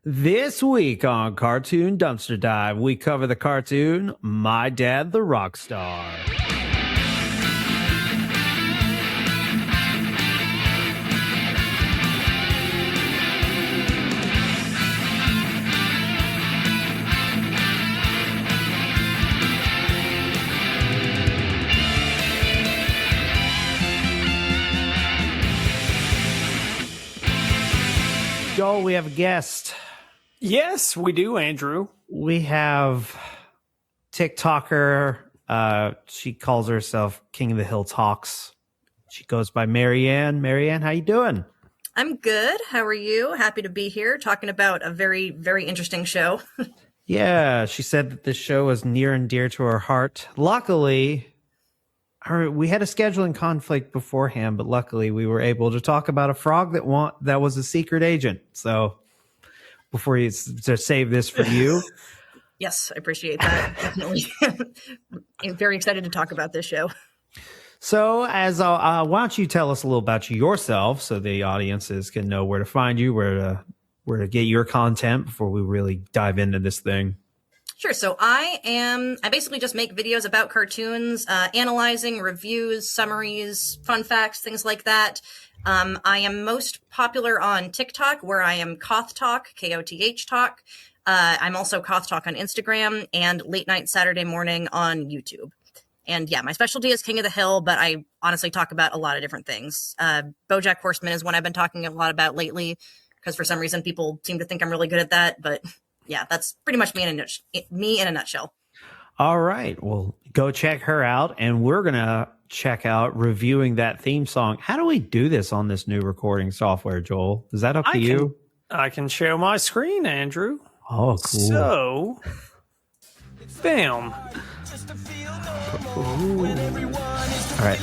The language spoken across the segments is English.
This week on Cartoon Dumpster Dive, we cover the cartoon My Dad the Rock Star. Joel, we have a guest. Yes, we do, Andrew. We have TikToker. She calls herself King of the Hill Talks. She goes by Marianne. Marianne, how you doing? I'm good. How are you? Happy to be here talking about a very, very interesting show. Yeah, she said that this show is near and dear to her heart. Luckily, we had a scheduling conflict beforehand, but luckily we were able to talk about a frog that was a secret agent. So before you to save this for you. Yes, I appreciate that. Definitely. I'm very excited to talk about this show. So why don't you tell us a little about yourself so the audiences can know where to find you, where to get your content before we really dive into this thing. Sure. So I basically just make videos about cartoons, analyzing, reviews, summaries, fun facts, things like that. I am most popular on TikTok, where I am Koth Talk, Koth Talk. I'm also Koth Talk on Instagram and Late Night Saturday Morning on YouTube. And yeah, my specialty is King of the Hill, but I honestly talk about a lot of different things. BoJack Horseman is one I've been talking a lot about lately, because for some reason people seem to think I'm really good at that. But yeah, that's pretty much me in a nutshell. All right. Well, go check her out. And we're going to check out reviewing that theme song. How do we do this on this new recording software, Joel? Is that up to you? I can share my screen, Andrew. Oh, cool. So, bam. Ooh. All right.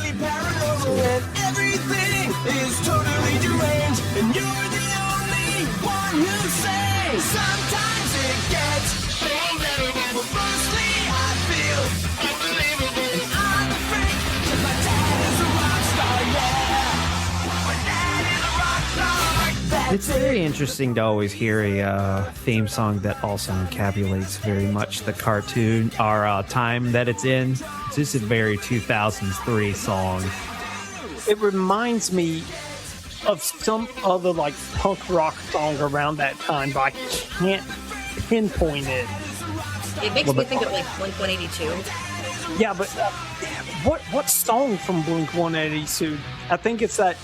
Everything is totally deranged, and you're the only one who sings. Sometimes it gets unbearable, but mostly I feel unbelievable. And I'm a freak, 'cause my dad is a rock star, yeah. My dad is a rock star. It's very interesting to always hear a theme song that also encapsulates very much the cartoon or time that it's in. This is a very 2003 song. It reminds me of some other like punk rock song around that time, but I can't pinpoint it. It makes me think of like Blink-182. Yeah, but what song from Blink-182? I think it's that.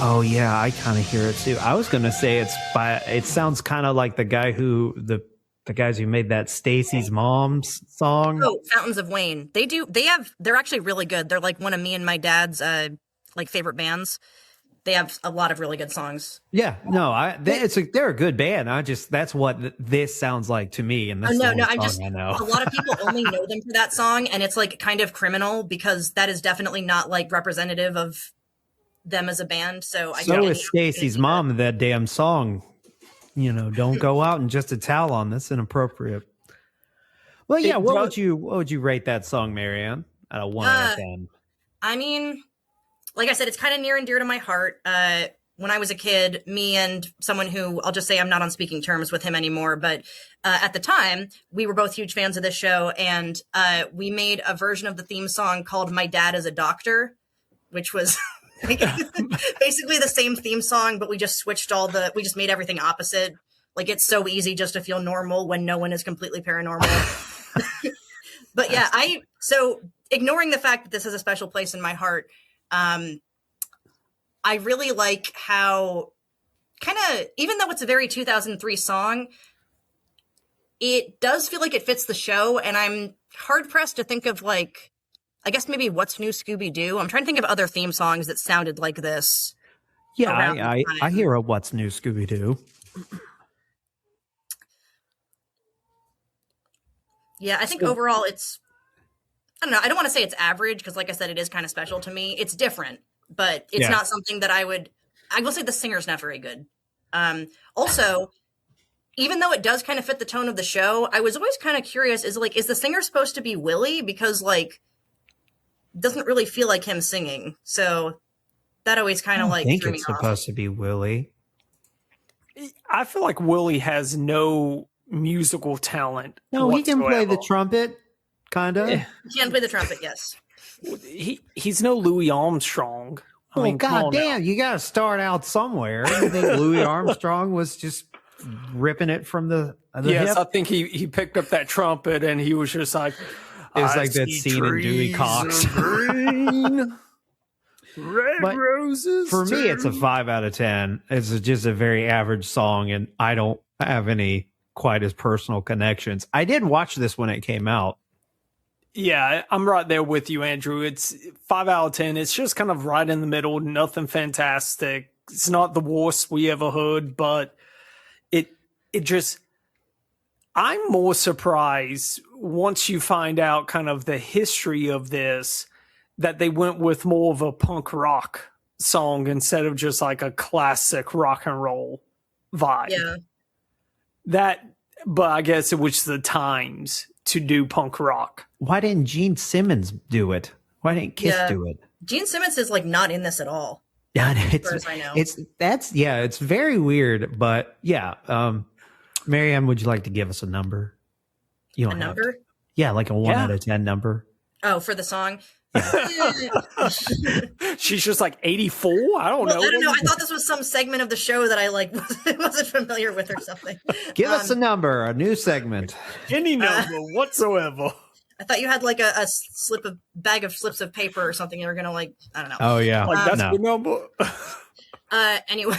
Oh yeah, I kind of hear it too. I was gonna say it sounds kind of like the guys who made that Stacy's Mom's song. Oh, Fountains of Wayne. They're actually really good. They're like one of me and my dad's like favorite bands. They have a lot of really good songs. Yeah, no, they're a good band. That's what this sounds like to me. And that's no, I know. A lot of people only know them for that song, and it's like kind of criminal because that is definitely not like representative of them as a band. So is Stacy's Mom. That damn song. Don't go out and just a towel on. That's inappropriate. Well, yeah. What would you rate that song, Marianne? Out of 1 out of 10. I mean, like I said, it's kind of near and dear to my heart. When I was a kid, me and someone who I'll just say I'm not on speaking terms with him anymore, but at the time we were both huge fans of this show, and we made a version of the theme song called "My Dad is a Doctor," which was. Basically the same theme song, but we just switched we just made everything opposite. Like, it's so easy just to feel normal when no one is completely paranormal. But yeah, so ignoring the fact that this has a special place in my heart, I really like how even though it's a very 2003 song, it does feel like it fits the show. And I'm hard pressed to think of like, I guess maybe What's New Scooby-Doo? I'm trying to think of other theme songs that sounded like this. Yeah, I hear a What's New Scooby-Doo. Yeah, I think overall it's, I don't know, I don't want to say it's average because like I said, it is kind of special to me. It's different, but it's not something that I will say the singer's not very good. Also, even though it does kind of fit the tone of the show, I was always kind of curious, is the singer supposed to be Willie? Because like, doesn't really feel like him singing. So That always kind I of don't like think threw me it's off. supposed to be Willie. I feel like Willie has no musical talent. No, he can play the whatsoever. trumpet, kind of. Yeah. He can play the trumpet, yes. He's no Louis Armstrong. I Oh, mean, come on now. goddamn, you got to start out somewhere. You think Louis Armstrong was just ripping it from the Yes, hip? I think he picked up that trumpet and he was just like, It was "I like that see scene in Dewey trees Cox. of green, red But roses." For me, it's a too." 5 out of 10. It's just a very average song, and I don't have any quite as personal connections. I did watch this when it came out. Yeah, I'm right there with you, Andrew. It's 5 out of 10. It's just kind of right in the middle. Nothing fantastic. It's not the worst we ever heard, but it just, I'm more surprised once you find out kind of the history of this, that they went with more of a punk rock song instead of just like a classic rock and roll vibe. Yeah. But I guess it was the times to do punk rock. Why didn't Gene Simmons do it? Why didn't Kiss Yeah. do it? Gene Simmons is like not in this at all. Yeah, As far as I know. it's very weird, but yeah. Marianne, would you like to give us a number? You A don't have to. number? Yeah, like a 1 Yeah. out of 10 number. Oh, for the song? She's just like 84. I don't Well, know. I don't know. I thought this was some segment of the show that I like wasn't familiar with or something. Give us a number, a new segment. Any number whatsoever. I thought you had like a bag of slips of paper or something. You were gonna like, I don't know. Oh yeah, Like that's no. the number. Anyway,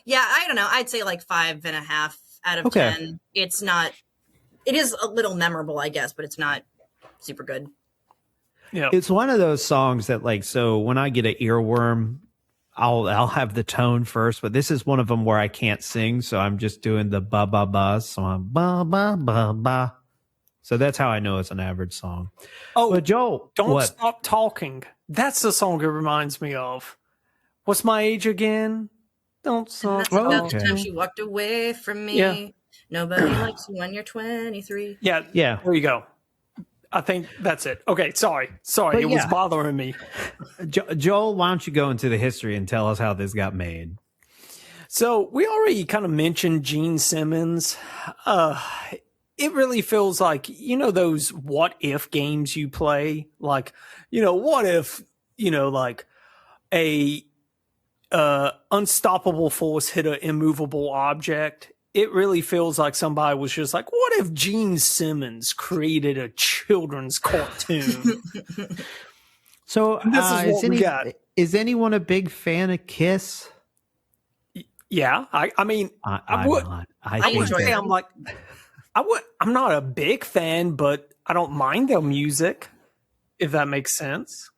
yeah, I don't know. I'd say like 5.5 out of Okay. 10. It's not. It is a little memorable, I guess, but it's not super good. Yeah. It's one of those songs that, like, so when I get an earworm, I'll have the tone first, but this is one of them where I can't sing, so I'm just doing the ba ba ba, so I'm ba ba ba ba. So that's how I know it's an average song. Oh, But Joel, Don't what? Stop Talking. That's the song it reminds me of. What's my age again? Don't stop That's about okay. the time she walked away from me. Yeah. Nobody likes you when you're 23. Yeah. Yeah. There you go. I think that's it. Okay. Sorry. But It was yeah. bothering me. Joel, why don't you go into the history and tell us how this got made? So we already kind of mentioned Gene Simmons. It really feels like, those what if games you play? Like, what if, like a unstoppable force hit an immovable object? It really feels like somebody was just like, what if Gene Simmons created a children's cartoon? So This is what we got. Is anyone a big fan of Kiss? Yeah. I mean, I'm would- not. I think enjoy that- it. I'm not a big fan, but I don't mind their music, if that makes sense.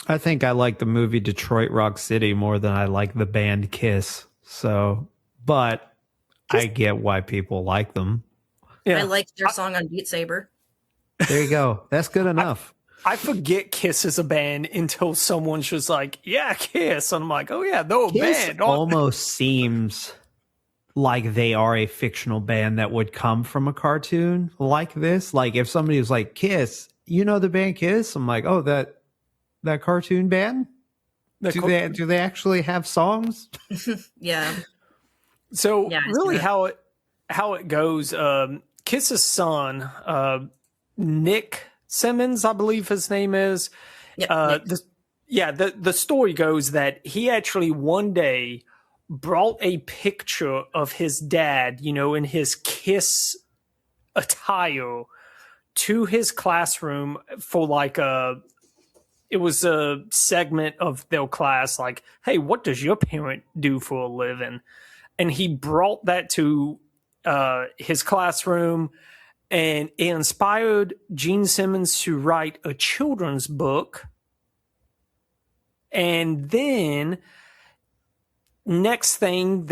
I think I like the movie Detroit Rock City more than I like the band Kiss. So, but I get why people like them. Yeah. I liked their song on Beat Saber. There you go. That's good enough. I forget Kiss as a band until someone's just like, yeah, Kiss. And I'm like, oh, yeah, they're a Kiss band. almost seems like they are a fictional band that would come from a cartoon like this. Like if somebody was like, Kiss, you know the band Kiss? I'm like, oh, that cartoon band? Do they actually have songs? Yeah. So Yeah, I see really that. how it goes, Kiss's son, Nick Simmons, I believe his name is. Yep, Nick. The story goes that he actually one day brought a picture of his dad, in his Kiss attire to his classroom for it was a segment of their class, like, hey, what does your parent do for a living? And he brought that to his classroom, and it inspired Gene Simmons to write a children's book. And then next thing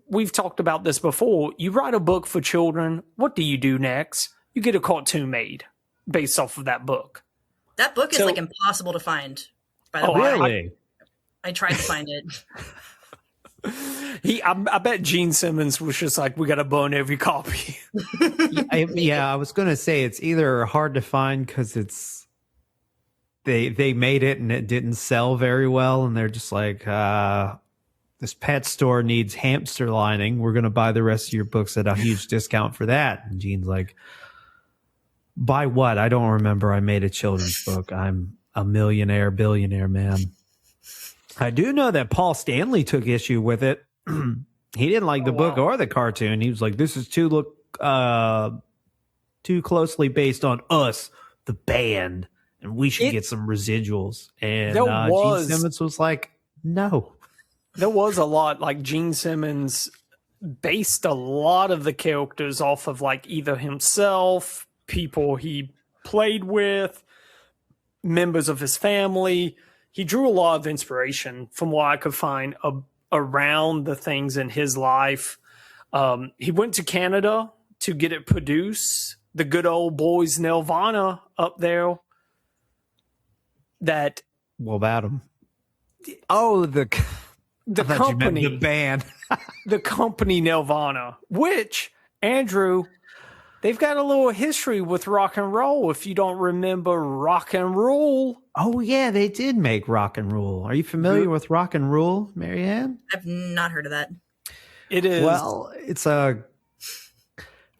we've talked about this before. You write a book for children. What do you do next? You get a cartoon made based off of that book. That book is So- like impossible to find, by the Oh, way. Really? I tried to find it. I bet Gene Simmons was just like, we got to burn every copy. I was going to say it's either hard to find because it's they made it and it didn't sell very well, and they're just like, this pet store needs hamster lining. We're going to buy the rest of your books at a huge discount for that. And Gene's like, buy what? I don't remember. I made a children's book. I'm a billionaire man. I do know that Paul Stanley took issue with it. He didn't like the book or the cartoon. He was like, this is too closely based on us, the band, and we should get some residuals. And Gene Simmons was like, no. There was a lot, like Gene Simmons based a lot of the characters off of like either himself, people he played with, members of his family. He drew a lot of inspiration from what I could find around the things in his life. He went to Canada to get it produced. The good old boys Nelvana up there. What about him? Oh, the company, the band, the company Nelvana, which, Andrew, they've got a little history with rock and roll. If you don't remember Rock and Roll. Oh yeah, they did make Rock and Roll. Are you familiar with Rock and Roll, Marianne? I've not heard of that. It is. Well, it's a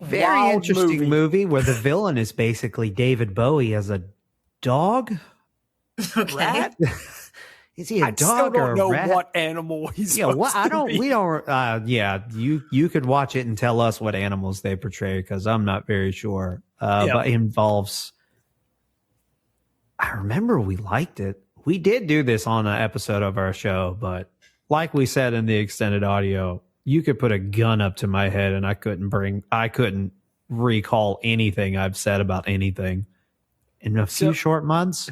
very interesting movie where the villain is basically David Bowie as a dog. Okay. Rat? Is he a dog still don't or a know rat? what animal he's Yeah, supposed to be. we don't. Yeah, you could watch it and tell us what animals they portray because I'm not very sure. But it involves. I remember we liked it. We did do this on an episode of our show, but like we said in the extended audio, you could put a gun up to my head and I couldn't recall anything I've said about anything. In a few short months,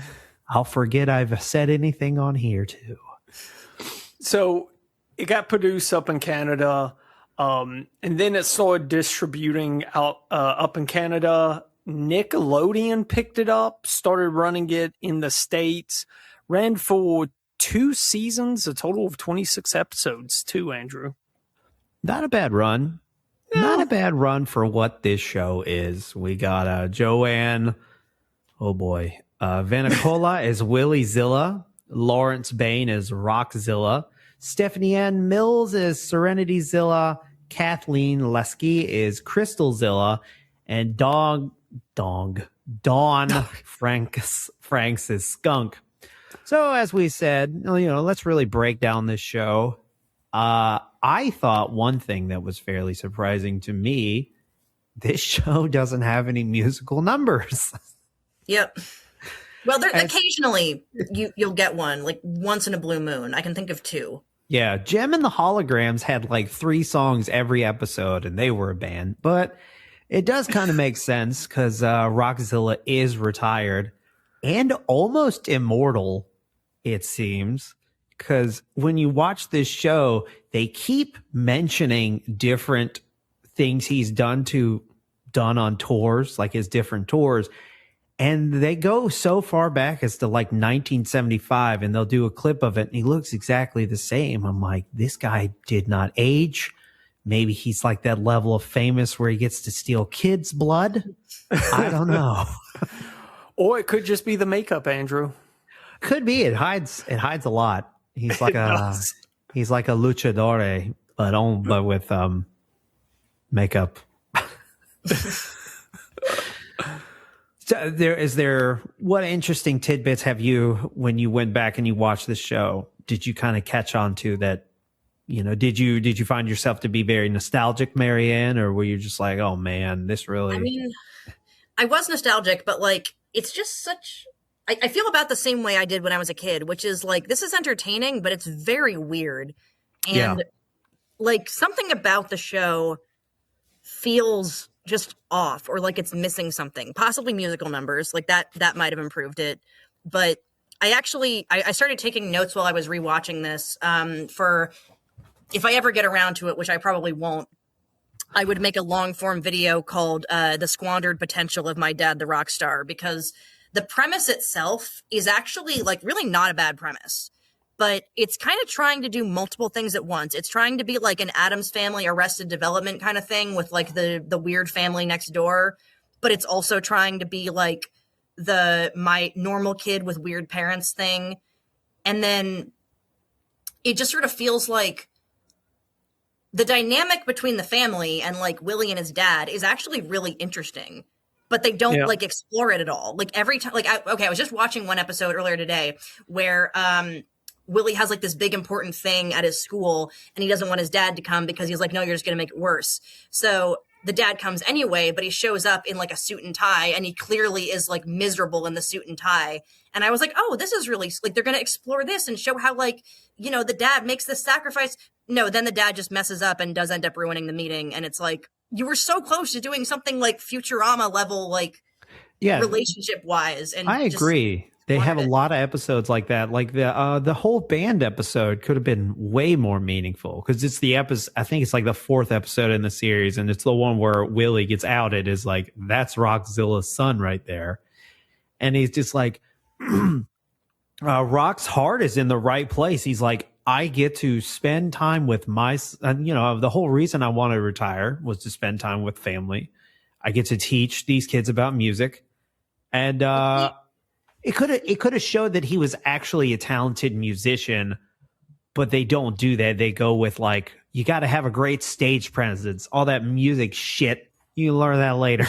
I'll forget I've said anything on here too. So it got produced up in Canada, and then it started distributing out up in Canada. Nickelodeon picked it up, started running it in the States, ran for 2 seasons, a total of 26 episodes too, Andrew. Not a bad run. No. Not a bad run for what this show is. We got Joanne. Oh boy. Vanicola is Willie Zilla. Lawrence Bain is Rockzilla. Stephanie Ann Mills is Serenity Zilla. Kathleen Lesky is Crystal Zilla. And Dawn Franks is Skunk. So as we said, let's really break down this show. I thought one thing that was fairly surprising to me, this show doesn't have any musical numbers. Yep. Well, occasionally you'll get one, like once in a blue moon. I can think of 2. Yeah, Gem and the Holograms had like 3 songs every episode, and they were a band. But it does kind of make sense because Rockzilla is retired and almost immortal, it seems. Because when you watch this show, they keep mentioning different things he's done on tours, like his different tours. And they go so far back as to like 1975, and they'll do a clip of it, and he looks exactly the same. I'm like, this guy did not age. Maybe he's like that level of famous where he gets to steal kids' blood. I don't know. Or it could just be the makeup, Andrew. Could be. It hides a lot. He's like he's like a luchador, but with makeup. So what interesting tidbits have you, when you went back and you watched the show, did you kind of catch on to that? Did you find yourself to be very nostalgic, Marianne, or were you just like, oh man, this really? I mean, I was nostalgic, but like, it's just such. I feel about the same way I did when I was a kid, which is like, this is entertaining, but it's very weird. And like something about the show feels just off, or like it's missing something, possibly musical numbers, like that might have improved it. But I started taking notes while I was rewatching this, for if I ever get around to it, which I probably won't. I would make a long form video called The Squandered Potential of My Dad, the Rock Star, because the premise itself is actually like really not a bad premise, but it's kind of trying to do multiple things at once. It's trying to be like an Addams Family, Arrested Development kind of thing with like the weird family next door, but it's also trying to be like the my normal kid with weird parents thing. And then it just sort of feels like the dynamic between the family and like Willie and his dad is actually really interesting, but they don't like explore it at all. Like every time, like, I was just watching one episode earlier today where, Willie has like this big important thing at his school and he doesn't want his dad to come because he's like, no, you're just going to make it worse. So the dad comes anyway, but he shows up in like a suit and tie and he clearly is like miserable in the suit and tie. And I was like, oh, this is really like, they're going to explore this and show how like, you know, the dad makes this sacrifice. No, then the dad just messes up and does end up ruining the meeting. And it's like, you were so close to doing something like Futurama level, like relationship wise. And I agree. They have a lot of episodes like that. Like the whole band episode could have been way more meaningful because it's the episode. I think it's like the 4th episode in the series, and it's the one where Willie gets outed. Is like that's Rockzilla's son right there, and he's just like, Rock's heart is in the right place. He's like, I get to spend time with my, you know, the whole reason I wanted to retire was to spend time with family. I get to teach these kids about music, and It could have showed that he was actually a talented musician, but they don't do that. They go with like, you got to have a great stage presence, all that music shit. You learn that later.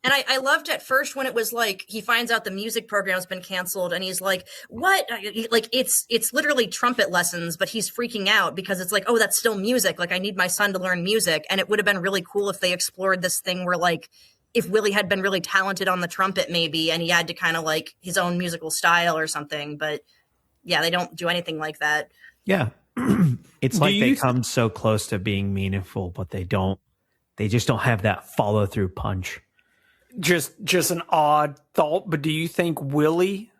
And I loved at first when it was like, he finds out the music program's been canceled and he's like, what? Like it's literally trumpet lessons, but he's freaking out because it's like, oh, that's still music. Like I need my son to learn music. And it would have been really cool if they explored this thing where like, if Willie had been really talented on the trumpet maybe, and he had to kind of like his own musical style or something. But yeah, they don't do anything like that. Yeah. It's like they come so close to being meaningful, but they just don't have that follow through punch. Just an odd thought, but do you think Willie,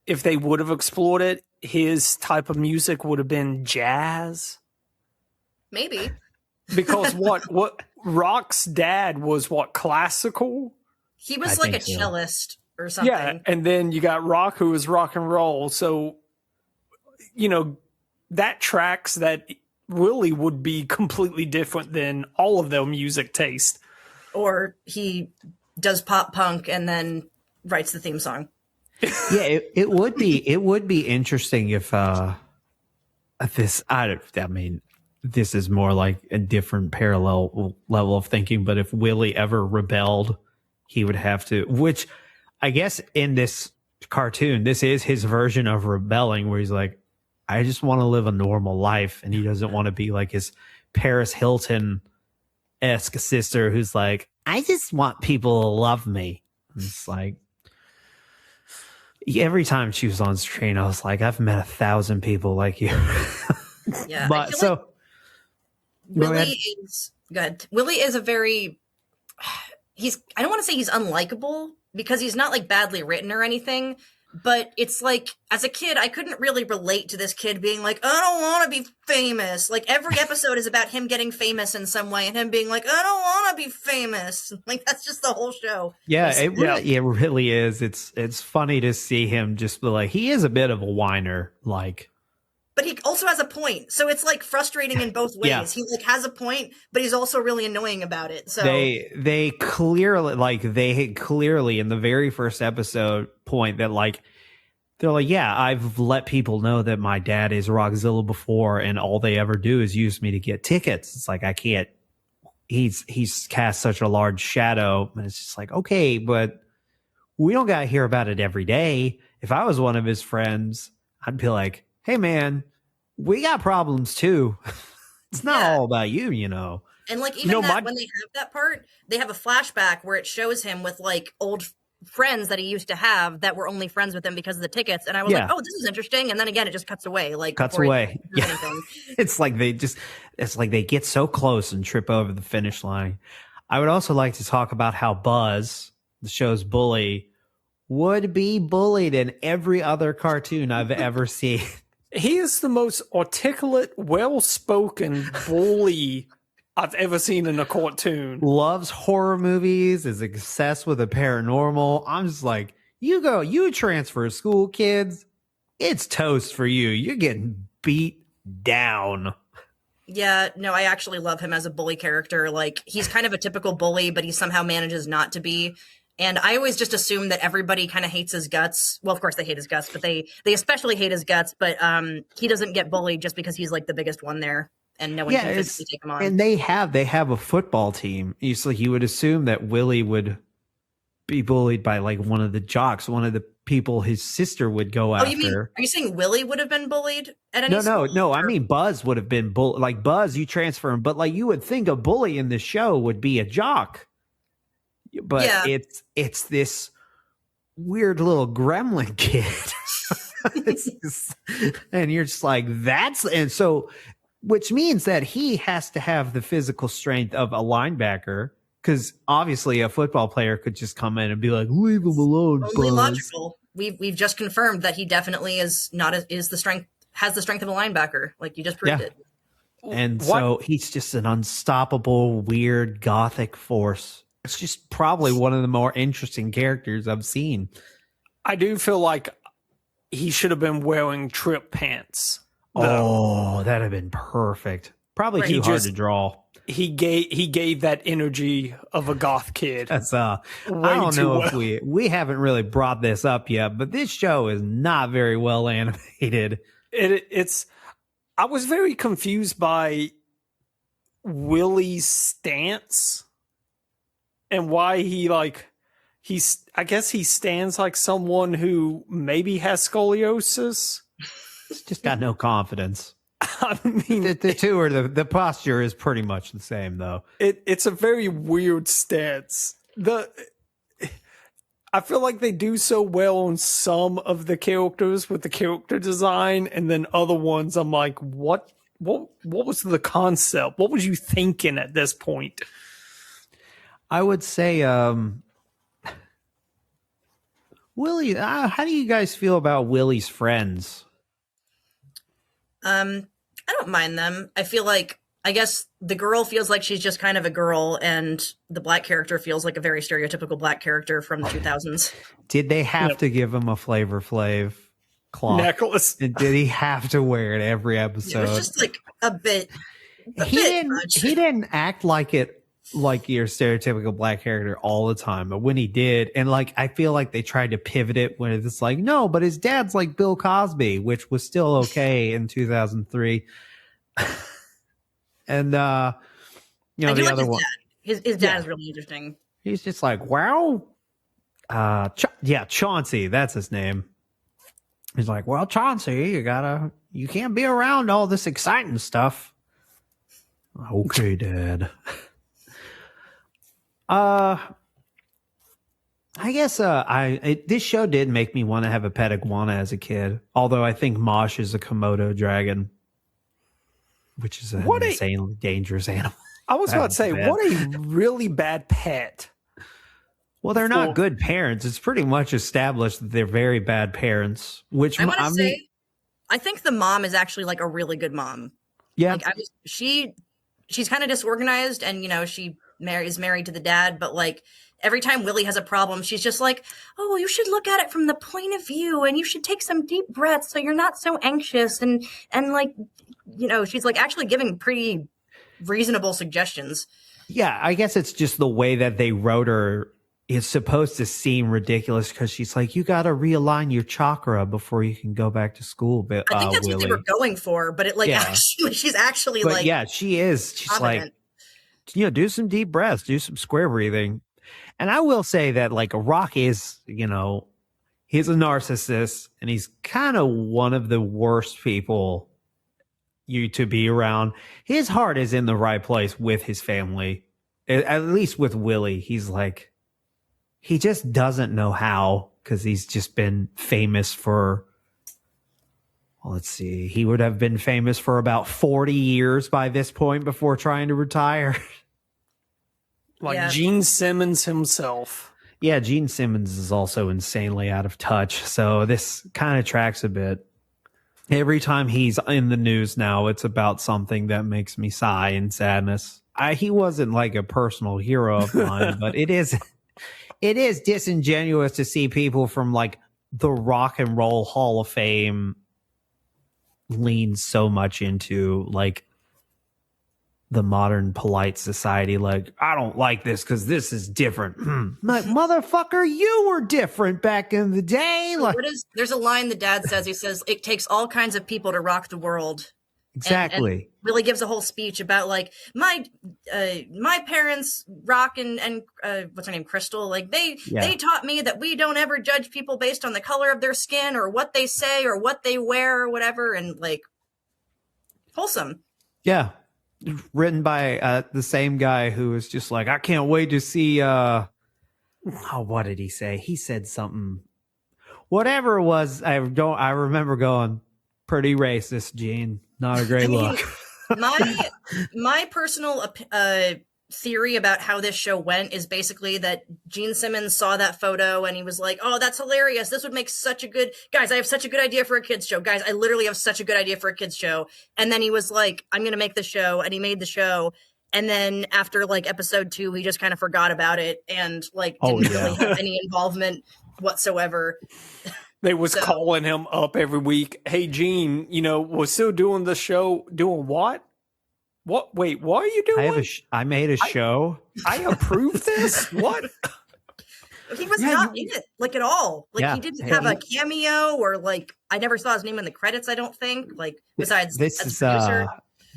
if they would have explored it, his type of music would have been jazz? Maybe. Because what Rock's dad was classical? He was like a cellist or something. Yeah, and then you got Rock who was rock and roll. So, you know, that tracks that Willie would be completely different than all of their music taste. Or he does pop punk and then writes the theme song. Yeah, it would be interesting if this is more like a different parallel level of thinking, but if Willie ever rebelled, he would have to, which I guess in this cartoon, this is his version of rebelling, where he's like, I just want to live a normal life. And he doesn't want to be like his Paris Hilton-esque sister who's like, I just want people to love me. And it's like, every time she was on screen, I was like, I've met 1,000 people like you. Yeah. But so... Like Willie is a very, I don't want to say he's unlikable because he's not like badly written or anything, but it's like as a kid, I couldn't really relate to this kid being like, I don't want to be famous. Like every episode is about him getting famous in some way and him being like, I don't want to be famous. Like that's just the whole show. Yeah, it really is. It's funny to see him just be like, he is a bit of a whiner, like. But he also has a point. So it's like frustrating in both ways. Yeah. He like has a point, but he's also really annoying about it. So they clearly in the very first episode point that like they're like, yeah, I've let people know that my dad is Rockzilla before and all they ever do is use me to get tickets. It's like I can't he's cast such a large shadow, and it's just like, okay, but we don't gotta hear about it every day. If I was one of his friends, I'd be like, hey man, we got problems too. It's not all about you, you know. And like even when they have that part, they have a flashback where it shows him with like old friends that he used to have that were only friends with him because of the tickets. And I was like, oh, this is interesting. And then again, it just cuts away. Like cuts away. Yeah. It's like they get so close and trip over the finish line. I would also like to talk about how Buzz, the show's bully, would be bullied in every other cartoon I've ever seen. He is the most articulate, well-spoken bully I've ever seen in a cartoon. Loves horror movies, is obsessed with the paranormal. I'm just like, you transfer school, kids. It's toast for you. You're getting beat down. Yeah, no, I actually love him as a bully character. Like, he's kind of a typical bully, but he somehow manages not to be. And I always just assume that everybody kind of hates his guts. Well, of course they hate his guts, but they especially hate his guts. But he doesn't get bullied just because he's like the biggest one there, and no one can physically take him on. And they have a football team. You would assume that Willie would be bullied by like one of the jocks, one of the people his sister would go after. Are you saying Willie would have been bullied at any school? No. I mean, Buzz would have been bullied. Like Buzz, you transfer him, but like you would think a bully in the show would be a jock. But it's this weird little gremlin kid. And you're just like, which means that he has to have the physical strength of a linebacker, because obviously a football player could just come in and be like, leave him alone. Only logical. We've just confirmed that he definitely has the strength of a linebacker. Like you just proved it. And so he's just an unstoppable, weird, gothic force. It's just probably one of the more interesting characters I've seen. I do feel like he should have been wearing trip pants. Oh, that'd have been perfect. Probably too hard to draw. He gave that energy of a goth kid. That's I don't know if we haven't really brought this up yet, but this show is not very well animated. I was very confused by Willie's stance and why I guess he stands like someone who maybe has scoliosis. He's just got no confidence. I mean, the two are the posture is pretty much the same, though. It's a very weird stance. I feel like they do so well on some of the characters with the character design, and then other ones, I'm like, what was the concept? What was you thinking at this point? I would say, Willie. How do you guys feel about Willie's friends? I don't mind them. I feel like, I guess the girl feels like she's just kind of a girl, and the black character feels like a very stereotypical black character from the 2000s. Did they have to give him a Flavor Flav cloth necklace? Did he have to wear it every episode? It was just like a bit. He didn't act like it. Like your stereotypical black character all the time, but when he did, and like I feel like they tried to pivot it when it's like, no, but his dad's like Bill Cosby, which was still okay in 2003. And the other one, his dad is really interesting. He's just like, wow, Chauncey, that's his name. He's like, well, Chauncey, you can't be around all this exciting stuff. Okay, Dad. I guess this show did make me want to have a pet iguana as a kid. Although I think Mosh is a Komodo dragon, which is an insanely dangerous animal. I was about to say, what a really bad pet. Well, they're not good parents. It's pretty much established that they're very bad parents. Which I think the mom is actually like a really good mom. Yeah, like, she's kind of disorganized, and she is married to the dad, but like every time Willie has a problem, she's just like, oh, you should look at it from the point of view, and you should take some deep breaths so you're not so anxious, and like, she's like actually giving pretty reasonable suggestions. Yeah, I guess it's just the way that they wrote her is supposed to seem ridiculous, because she's like, you got to realign your chakra before you can go back to school. But I think that's Willie. What they were going for, but she's actually like, yeah, she is. She's competent. Like, do some deep breaths, do some square breathing. And I will say that like Rock is, he's a narcissist, and he's kind of one of the worst people to be around. His heart is in the right place with his family, at least with Willie. He's like, he just doesn't know how, because he's just been famous for, well, let's see, he would have been famous for about 40 years by this point before trying to retire. Like Gene Simmons himself. Yeah, Gene Simmons is also insanely out of touch. So this kind of tracks a bit. Every time he's in the news now, it's about something that makes me sigh in sadness. He wasn't like a personal hero of mine, but it is disingenuous to see people from like the Rock and Roll Hall of Fame lean so much into like the modern polite society, like, I don't like this because this is different. Like, motherfucker, you were different back in the day. Like, There's a line the dad says. He says, it takes all kinds of people to rock the world. exactly. And really gives a whole speech about like my parents rock and what's her name, Crystal, like they taught me that we don't ever judge people based on the color of their skin or what they say or what they wear or whatever, and like wholesome. Yeah. Written by the same guy who was just like, I can't wait to see what did he say? He said something, whatever it was. I remember going, pretty racist, Gene. Not a great look. My personal theory about how this show went is basically that Gene Simmons saw that photo and he was like, oh, that's hilarious. This would make such a good, guys, I have such a good idea for a kid's show. Guys, I literally have such a good idea for a kid's show. And then he was like, I'm going to make the show. And he made the show. And then after like episode 2, he just kind of forgot about it and like didn't really have any involvement whatsoever. They was calling him up every week. Hey, Gene, we're still doing the show. Doing what? What? Wait, what are you doing? I made a show. I approve this? What? He was not in it, like, at all. Like, he didn't have a cameo or, like, I never saw his name in the credits, I don't think. Like, besides this as is producer.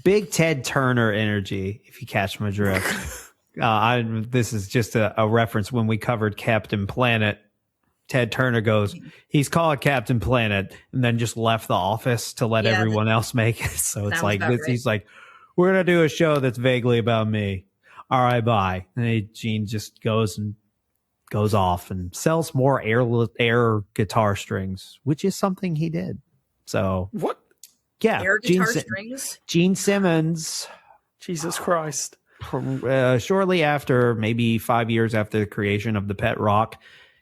Big Ted Turner energy, if you catch my drift. This is just a reference when we covered Captain Planet. Ted Turner goes, he's called Captain Planet, and then just left the office to let everyone else make it. So it's like this, right. He's like, we're gonna do a show that's vaguely about me. All right, bye. And Gene just goes off and sells more air guitar strings, which is something he did. So what? Yeah, air guitar strings. Gene Simmons. Jesus Christ. Shortly after, maybe 5 years after the creation of the Pet Rock,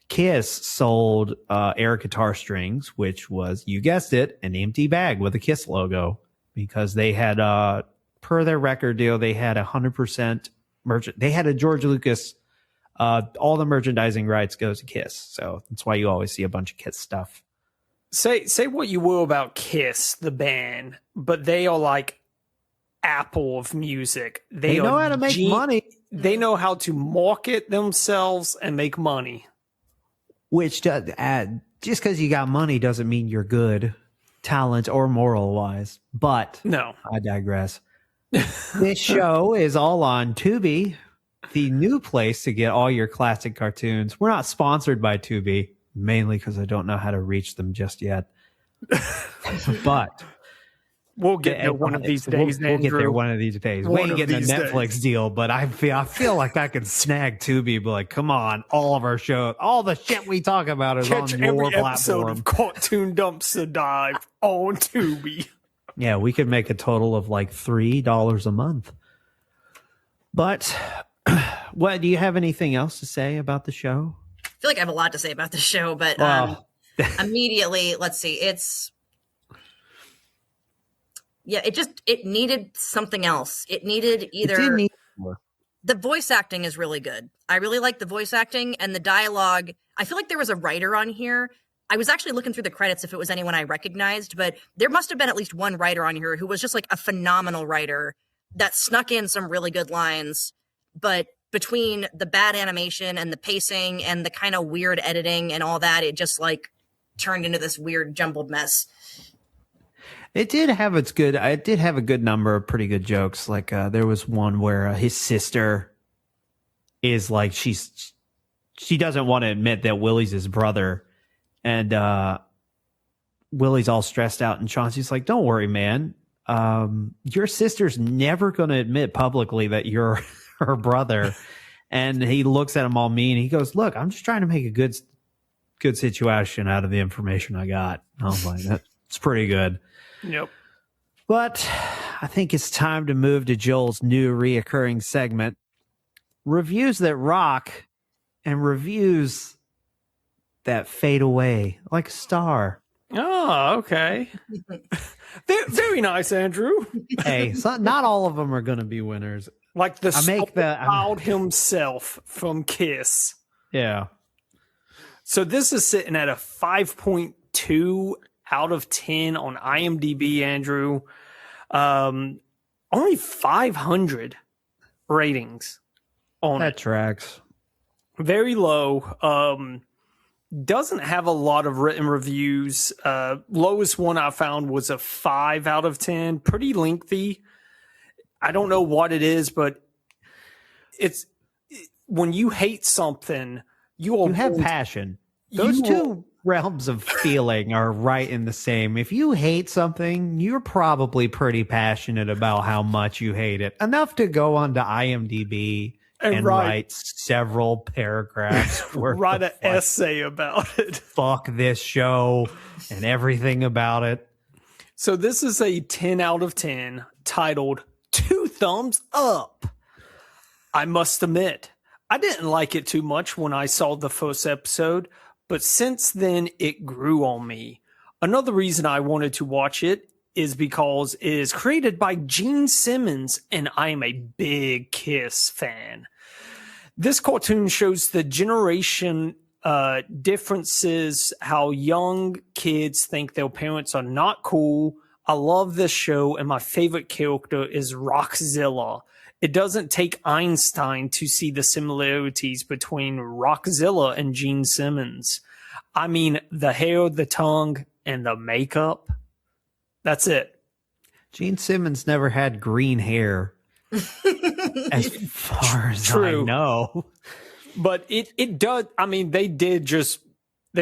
Kiss sold air guitar strings, which was, you guessed it, an empty bag with a Kiss logo, because they had, per their record deal, they had 100% merchant. They had a George Lucas. All the merchandising rights goes to Kiss, so that's why you always see a bunch of Kiss stuff. Say what you will about Kiss, the band, but they are like Apple of music. They know how to make money. They know how to market themselves and make money. Which does just because you got money doesn't mean you're good, talent or moral wise. But no, I digress. This show is all on Tubi, the new place to get all your classic cartoons. We're not sponsored by Tubi, mainly because I don't know how to reach them just yet. But we'll get there one of these days. We'll get there one of these days. We ain't getting a Netflix deal, but I feel like I can snag Tubi. But like, come on, all of our shows, all the shit we talk about is Catch on your every episode platform. of Cartoon Dumpster Dive on Tubi. Yeah, we could make a total of like $3 a month. But what do you have anything else to say about the show? I feel like I have a lot to say about the show, but immediately, let's see. It needed something else. It needed either the voice acting is really good. I really like the voice acting and the dialogue. I feel like there was a writer on here. I was actually looking through the credits if it was anyone I recognized, but there must have been at least one writer on here who was just like a phenomenal writer that snuck in some really good lines. But between the bad animation and the pacing and the kind of weird editing and all that, it just like turned into this weird jumbled mess. It did have a good number of pretty good jokes. Like there was one where his sister is like, she doesn't want to admit that Willie's his brother. And Willie's all stressed out, and Chauncey's like, don't worry, man. Your sister's never going to admit publicly that you're her brother. And he looks at him all mean. He goes, look, I'm just trying to make a good situation out of the information I got. I was like, that's pretty good. Yep. But I think it's time to move to Joel's new reoccurring segment, Reviews That Rock, and reviews that fade away like a star. Oh, okay. Very nice, Andrew. Hey, so not all of them are going to be winners. Like the child himself from Kiss. Yeah. So this is sitting at a 5.2 out of 10 on IMDb, Andrew. On only 500 ratings on That it. tracks. Very low. Doesn't have a lot of written reviews. Lowest one I found was a 5 out of 10. Pretty lengthy. I don't know what it is, but it's when you hate something, you have passion. Those two realms of feeling are right in the same. If you hate something, you're probably pretty passionate about how much you hate it. Enough to go onto IMDb and write several paragraphs worth write of, an essay about it. Fuck this show and everything about it. So this is a 10 out of 10 titled 2 Thumbs Up. I must admit, I didn't like it too much when I saw the first episode, but since then it grew on me. Another reason I wanted to watch it is because it is created by Gene Simmons, and I am a big Kiss fan. This cartoon shows the generation differences, how young kids think their parents are not cool. I love this show, and my favorite character is Rockzilla. It doesn't take Einstein to see the similarities between Rockzilla and Gene Simmons. I mean, the hair, the tongue, and the makeup. That's it. Gene Simmons never had green hair. As far as I know. But it does. I mean, they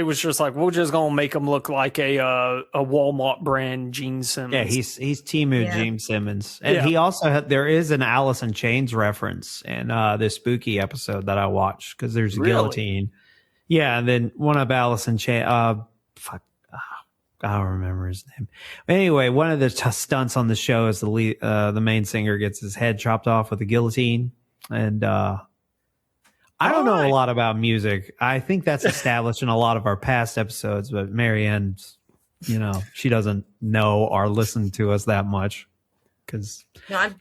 was just like, we're just gonna make him look like a Walmart brand Gene Simmons. Yeah, he's Timu Gene Simmons, and he also there is an Alice in Chains reference in this spooky episode that I watched because there's a guillotine. Yeah, and then one of Alice in Chains. I don't remember his name. But anyway, one of the stunts on the show is the main singer gets his head chopped off with a guillotine, and I don't know a lot about music. I think that's established in a lot of our past episodes, but Marianne, she doesn't know or listen to us that much because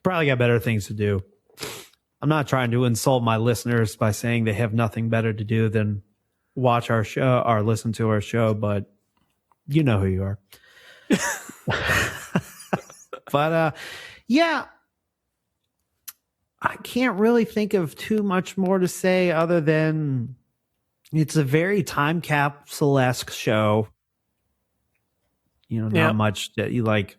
probably got better things to do. I'm not trying to insult my listeners by saying they have nothing better to do than watch our show or listen to our show, but you know who you are. But yeah. I can't really think of too much more to say other than it's a very time capsule-esque show. Not much that you like.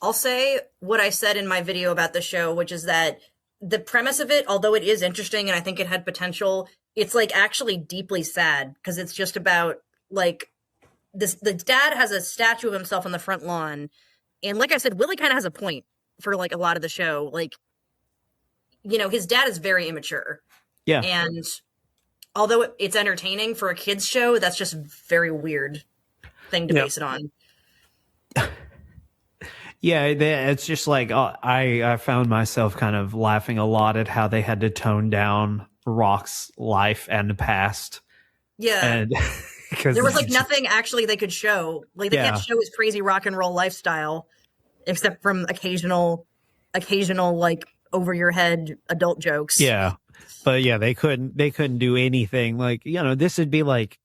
I'll say what I said in my video about the show, which is that the premise of it, although it is interesting and I think it had potential, it's like actually deeply sad because it's just about like the dad has a statue of himself on the front lawn. And like I said, Willie kind of has a point for like a lot of the show. Like, his dad is very immature. Yeah. And although it's entertaining for a kid's show, that's just a very weird thing to base it on. Yeah, it's just like I found myself kind of laughing a lot at how they had to tone down Rock's life and the past. Yeah. And there was like nothing actually they could show. Like they can't show his crazy rock and roll lifestyle except from occasional like over your head adult jokes. Yeah. But yeah, they couldn't do anything. Like, this would be like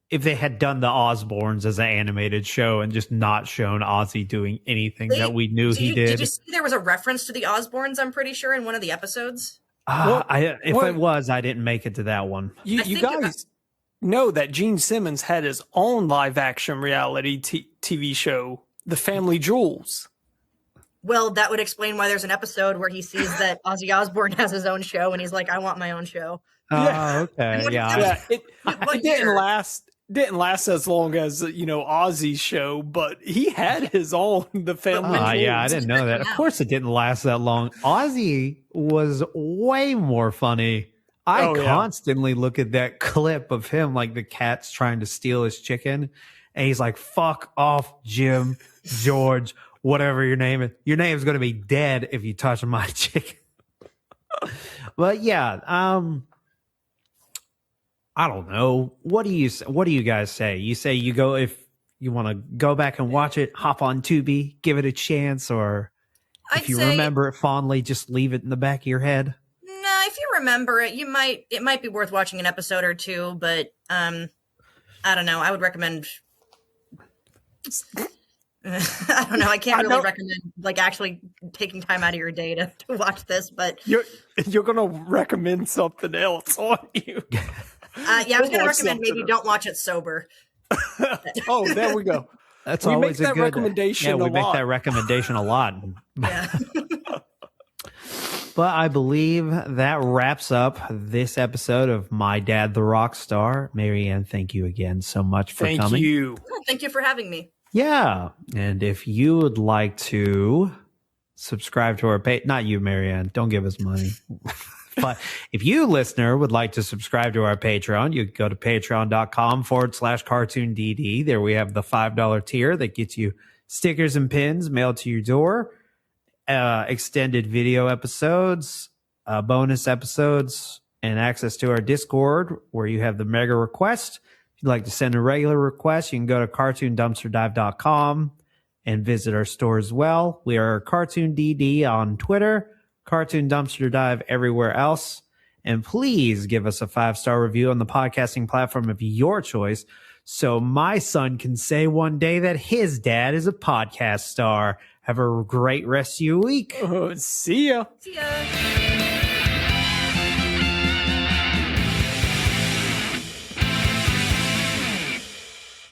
if they had done the Osbournes as an animated show and just not shown Ozzy doing anything that we knew he did. Did you see there was a reference to the Osbournes, I'm pretty sure, in one of the episodes? It was, I didn't make it to that one. You guys know that Gene Simmons had his own live action reality TV show, The Family Jewels. Well, that would explain why there's an episode where he sees that Ozzy Osbourne has his own show and he's like, I want my own show. Oh, okay. It didn't last as long as, Ozzy's show, but he had his own, The Family Jewels. Yeah, I didn't know that. Of course it didn't last that long. Ozzy was way more funny. I constantly look at that clip of him, like the cat's trying to steal his chicken. And he's like, fuck off, Jim, George, whatever your name is. Your name's going to be dead if you touch my chicken. But yeah, I don't know. What do you guys say? You say you go, if you want to go back and watch it, hop on Tubi, give it a chance, or if you remember it fondly, just leave it in the back of your head. No, if you remember it, it might be worth watching an episode or two, but I don't know. I would recommend I don't know. I can't really recommend like actually taking time out of your day to watch this, but you're gonna recommend something else, aren't you? I was gonna recommend maybe don't watch it sober. Oh, there we go. That's we always make a that good recommendation. Yeah, we a make lot. that recommendation a lot. Yeah. But I believe that wraps up this episode of My Dad the Rock Star. Marianne, thank you again so much for coming. Thank you. Thank you for having me. Yeah. And if you would like to subscribe to our page, not you, Marianne, don't give us money. But if you, listener, would like to subscribe to our Patreon, you go to patreon.com/cartoondd. There we have the $5 tier that gets you stickers and pins mailed to your door, extended video episodes, bonus episodes, and access to our Discord where you have the mega request. If you'd like to send a regular request, you can go to cartoondumpsterdive.com and visit our store as well. We are Cartoon DD on Twitter, Cartoon Dumpster Dive everywhere else. And please give us a 5-star review on the podcasting platform of your choice so my son can say one day that his dad is a podcast star. Have a great rest of your week. See ya. See ya.